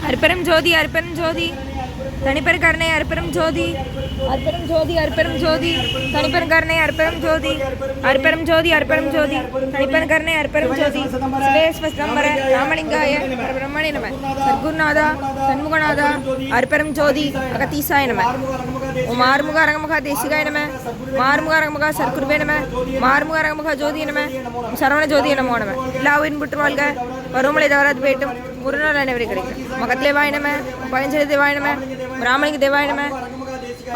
அற்பரம் ஜோதி அற்பரம் ஜோதி தனிப்பெரும் கருணை அற்பரம் ஜோதி அற்பரம் ஜோதி அற்பரம் ஜோதி தனிப்பெரும் கருணை அற்பரம் ஜோதி அற்பரம் ஜோதி அற்பரம் ஜோதி தனிப்பெரும் கருணை அற்பரம் ஜோதி சிவேஸ்வரம்பர ராமலிங்காய பிரம்மணே நம சத்குருநாதா சண்முகநாதா அற்பரம் ஜோதி அகத்தீசாய நம ஓம் ஆறுமுக அரங்கமுக தேசிகாய நம மாறுமுக அரங்கமுக சர்க்குருவே நம மாறுமுக அரங்கமுக ஜோதி நம சரவண ஜோதி நமோ நம எல்லா உயிரின் புற்று வாழ்க பருவமழை தவறாது போயிட்டும் ஒரு நாள் அனைவரை கிடைக்கும் மகத்லேவாய் நம பயஞ்சலி தேவாய் நம ராமலிங்க தேவாய் நம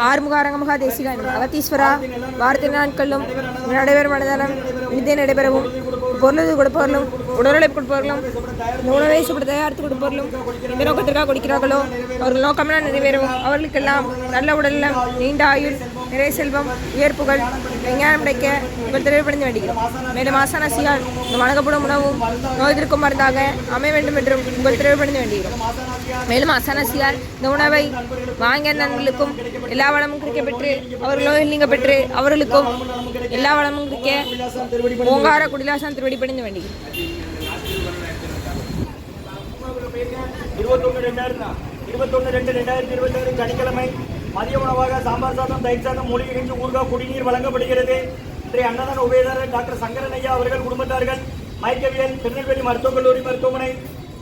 ஆறுமுக அரங்கமுக தேசிகாய் நம அகத்தீஸ்வரா வார்த்தை நாட்களும் நடைபெறும் மனதனம் இனிதே நடைபெறவும் பொருளது கொடுப்பவர்களும் உடலுழைப்பு கொடுப்பவர்களும் இந்த உணவை சுப்படி தயாரித்து கொடுப்பவர்களும் இந்த நோக்கத்திற்காக கொடுக்கிறார்களோ அவர்கள் நோக்கமெல்லாம் நிறைவேறவும் அவர்களுக்கெல்லாம் நல்ல உடல்நலம் நீண்ட ஆயுள் நிறை செல்வம் உயர்ப்புகள் விஞ்ஞானம் கிடைக்க உங்கள் திரைப்படைந்து வேண்டுகிறோம். மேலும் ஆசானசியால் இந்த வழங்கப்படும் உணவும் நோய் எதிர்க்கும் மருந்தாக அமைய வேண்டும் என்றும் உங்கள் திரைப்படைந்து வேண்டுகிறோம். மேலும் ஆசானசியால் இந்த உணவை வாங்கிய நண்பர்களுக்கும் எல்லா வளமும் கிடைக்க பெற்று அவர்கள் நோயில் நீங்க பெற்று அவர்களுக்கும் எல்லா வளமும் கிடைக்க ஓங்கார குடிலாசன் திருவடிப்படைந்து வேண்டுகிறோம். 21/2/2026 சனிக்கிழமை மதிய உணவாக சாம்பார் சாதம், தயிர் சாதம், மூலிகை கஞ்சி, ஊறுகாய், குடிநீர் வழங்கப்படுகிறது. இன்றைய அன்னதான உபயதாரர் டாக்டர் சங்கரன் ஐயா அவர்கள் குடும்பத்தார்கள், மயக்கவியல் திருநெல்வேலி மருத்துவக் கல்லூரி மருத்துவமனை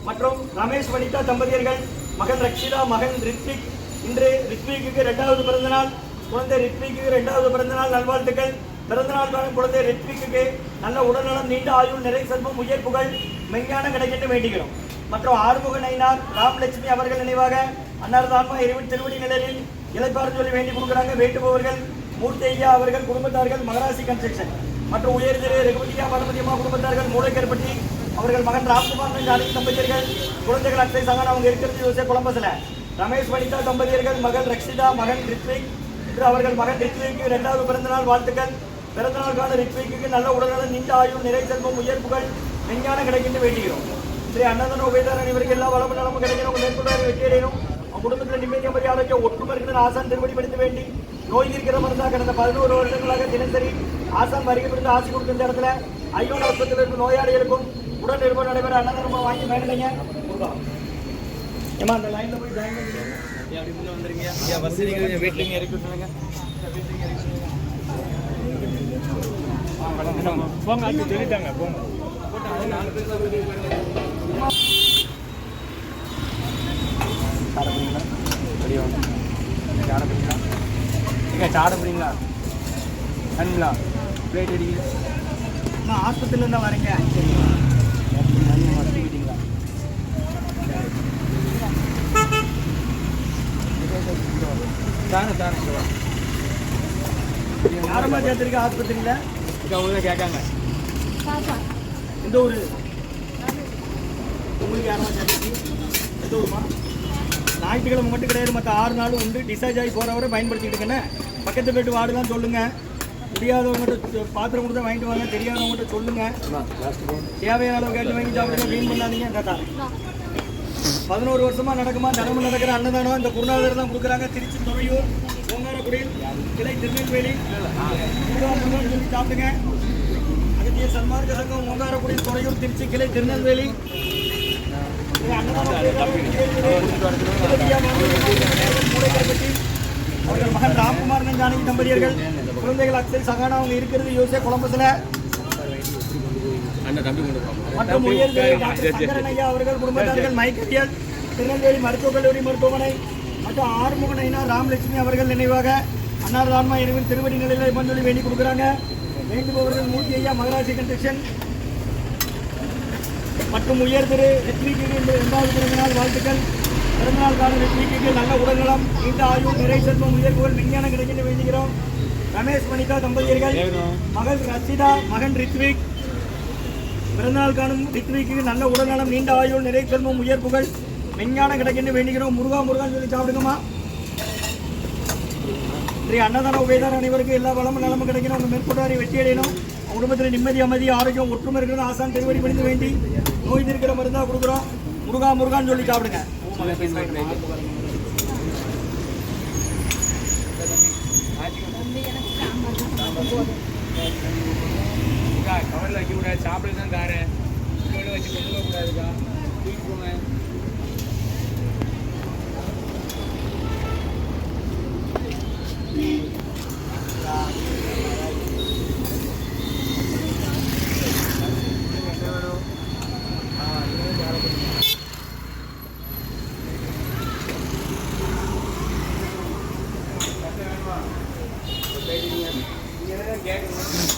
மற்றும் ரமேஷ் வனிதா தம்பதியர்கள், மகன் ரக்ஷிதா, மகன் ரித்விக். இன்று ரித்விக்கு 2வது பிறந்தநாள். குழந்தை ரித்விக்கு 2வது பிறந்தநாள் நல்வாழ்த்துக்கள். பிறந்தநாள் காணும் குழந்தை ரித்விக்கு நல்ல உடல்நலம், நீண்ட ஆயுள், நிறை செல்வம், உயர் புகழ், மெஞ்ஞானம் கிடைக்கென்று வேண்டுகிறோம். மற்றும் ஆறுமுக நயினார் ராமலட்சுமி அவர்கள் நினைவாக அன்னார்தான்மா இறைவன் திருவடி நிழலில் இலைப்பாறு சொல்லி வேண்டி கொடுக்குறாங்க. வேண்டுபவர்கள் மூர்த்தி ஐயா அவர்கள் குடும்பத்தார்கள், மகராசி கன்ஸ்ட்ரக்ஷன் மற்றும் உயர் திரு ரகுபதியா பரமதியம்மா குடும்பத்தார்கள், மூளைக்கற்பட்டி அவர்கள் மகன் ராம்குமார் ஜானகி தம்பதியர்கள், குழந்தைகள் அக்ஷை சங்கன் அவங்க இருக்கிறது யோசே குழம்பசில, ரமேஷ் வனிதா தம்பதியர்கள், மகள் ரக்ஷிதா, மகன் ரித்விக். இன்று அவர்கள் மகன் ரித்விக்கு 2வது பிறந்தநாள் வாழ்த்துக்கள். பிறந்தநாள் கால ரித்விக்கு நல்ல உடல்நலம், நீண்ட ஆயுள், நிறை செல்வம், உயர் புகழ், விஞ்ஞானம் கிடைக்கின்ற வேண்டுகிறோம். இன்றைய அன்னதான உபயதார அனைவருக்கு எல்லா வளமும் நலமும் கிடைக்கணும், மேற்கொண்டாரு வெற்றியடையணும். குடும்பத்தில் நிம்மதி அமைதி ஆரோக்கியம் ஒற்றுமை இருக்கிற ஆசான் திருவடிப்படுத்த வேண்டி நோய் இருக்கிற மருந்தாக கடந்த 11 வருடங்களாக தினசரி ஆசான் வருகைப்படுத்த ஆசை கொடுத்த இடத்துல ஐயோட ஆஸ்பத்திரியில் இருக்கும் நோயாளிகளுக்கும் உடல் நிர்வாகம் நடைபெற அன்னதானம் வாங்கி மேலைங்க. ஏமா அந்த லைன்ல போய் ஜாயின் பண்ணிங்க. அப்படி முன்ன வந்துருங்க. வசதிகள் வீட்டுல இறக்கி விட்டுருங்க. போங்க அது சொல்லிட்டாங்க. போங்க போட்டு 4 பேர் சாடப்படுங்களா? சரியாங்க. சாடப்படுங்களா? எங்கே சாடப்படுங்களா? கண்ணுங்களா? பிளேட் அடிக்குது. நான் ஆஸ்பத்திரியில் தான் வரேங்க. சரிங்களா? வசதிக்கிட்டீங்களா? தானே யாரம்மா சேர்த்துருக்க ஆஸ்பத்திரியில்? அவங்க கேட்காங்க. எந்த ஊர் உங்களுக்கு யாரம்மா சேர்த்துருக்கு? எந்த ஊருமா? ஞாயிற்றுக்கிழமை மட்டும் கிடையாது, மற்ற 6 நாளும் உண்டு. டிஸ்சார்ஜ் ஆகி போகிறவரை பயன்படுத்திக்கிட்டுங்கண்ணே. பக்கத்து போய்ட்டு வார்டுலாம் சொல்லுங்கள். முடியாதவங்ககிட்ட பாத்திரம் கொடுத்தா வாங்கிட்டு வாங்க, தெரியாதவங்ககிட்ட சொல்லுங்கள். தேவையான அளவு கேட்டு வாங்கி சாப்பிடுங்க, வீண் பண்ணாதீங்க. தாத்தா 11 வருஷமாக நடக்குமா தினமும் நடக்கிற அன்னதானம் இந்த குருநாதர் தான் கொடுக்குறாங்க. திருச்சி, துறையூர், ஓங்காரக்குடியில், கிளை திருநெல்வேலி சொல்லி சாப்பிடுங்க. அகத்திய சன்மார்க்க சங்கம் ஓங்காரக்குடியில், துறையூர், திருச்சி, கிளை திருநெல்வேலி. அவர்கள் மகன் ராம்குமார் ஜானகி தம்பதியர்கள், குழந்தைகள் அக்ஷய் சகானா அவங்க இருக்கிறது யோசே குழம்பத்தில். மற்றும் உயர் டாக்டர் சங்கரன் ஐயா அவர்கள் குடும்பத்தார்கள், மயக்கவியல் திருநெல்வேலி மருத்துவக் கல்லூரி மருத்துவமனை மற்றும் ஆறுமுக நயினார் ராமலட்சுமி அவர்கள் நினைவாக அன்னார்தான்மா இறைவன் திருவடி நிலையில் மஞ்சளி வேண்டி கொடுக்குறாங்க. வேண்டுபவர்கள் மூர்த்தி ஐயா, மகராசி கன்ஸ்ட்ரக்ஷன் மற்றும் உயர் திரு ரித்விக்கு 2வது பிறந்தநாள் வாழ்த்துக்கள். பிறந்தநாள் கால ரித்விக்கு நல்ல உடல்நலம், நீண்ட ஆயுள், நிறை செல்வம், உயர் புகழ், விஞ்ஞானம் கிடைக்கின்ற வேண்டுகிறோம். ரமேஷ் வனிதா தம்பதியர்கள், மகள் ரச்சிதா, மகன் ரித்விக். பிறந்தநாள் காணும் ரித்விக்கு நல்ல உடல்நலம், நீண்ட ஆயுள், நிறை செல்வம், உயர் புகழ், விஞ்ஞானம் கிடைக்கின்ற வேண்டுகிறோம். முருகான்னு சொல்லி சாப்பிடுங்கம்மா. இன்றைய அன்னதான உபயதார அனைவருக்கு எல்லா வளமும் நலமும் கிடைக்கணும். அவங்க மேற்கொண்டாரி வெற்றி அடையணும். குடும்பத்தில் நிம்மதி அமைதி ஆரோக்கியம் ஒற்றுமை இருக்கிறது ஆசான் திருவடி பணிந்து வேண்டி நோய் இருக்கிற மருந்தாக கொடுக்குறோம். முருகான்னு சொல்லி சாப்பிடுங்க. கவரில் வைக்கக்கூடாது, சாப்பிட தான் தாரேன். வச்சு கொண்டு போகக்கூடாதுக்கா. தூக்கி போங்க. கேட்கணும்